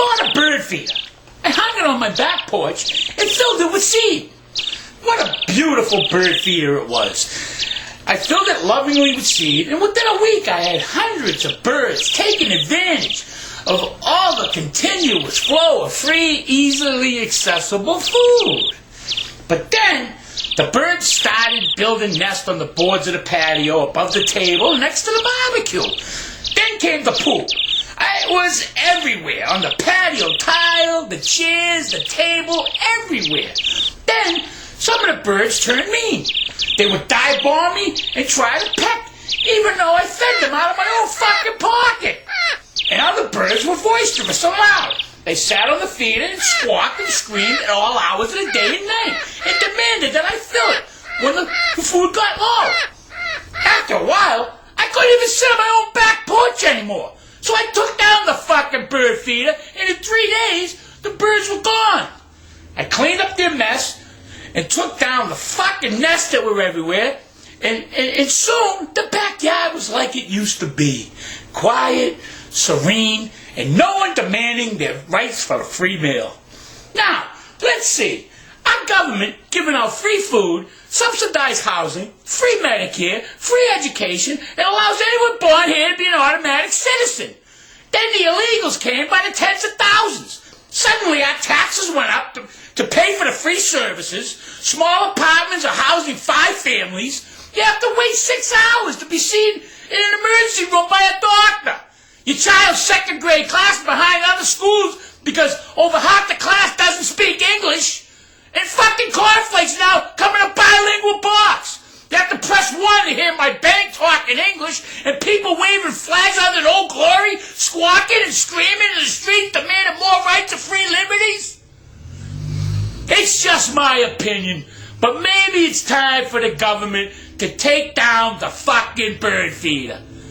bought a bird feeder. I hung it on my back porch and filled it with seed. What a beautiful bird feeder it was. I filled it lovingly with seed, and within a week I had hundreds of birds taking advantage of all the continuous flow of free, easily accessible food. But then, the birds started building nests on the boards of the patio above the table next to the barbecue. Then came the poop. It was everywhere, on the patio tile, the chairs, the table, everywhere. Then, some of the birds turned mean. They would dive bomb me and try to peck, even though I fed them out of my own fucking pocket. And other birds were boisterous and loud. They sat on the feeder and squawked and screamed at all hours of the day and night and demanded that I fill it when the food got low. After a while, I couldn't even sit on my own back porch anymore. So I took down the fucking bird feeder, and in 3 days, the birds were gone. I cleaned up their mess and took down the fucking nests that were everywhere, and soon the backyard was like it used to be. Quiet, serene, and no one demanding their rights for a free meal. Now, let's see. Our government giving out free food, subsidized housing, free Medicare, free education, and allows anyone born here to be an automatic citizen. Then the illegals came by the tens of thousands. Suddenly our taxes went up to pay for the free services. Small apartments are housing 5 families. You have to wait 6 hours to be seen in an emergency room by a doctor. Your child's second grade class is behind other schools because over half the class doesn't speak English. And fucking cornflakes now come in a bilingual box. You have to press 1 to hear my bank talk in English and people waving flags under the Old Glory, squawking and screaming in the street demanding more rights and free liberties. It's just my opinion, but maybe it's time for the government to take down the fucking bird feeder.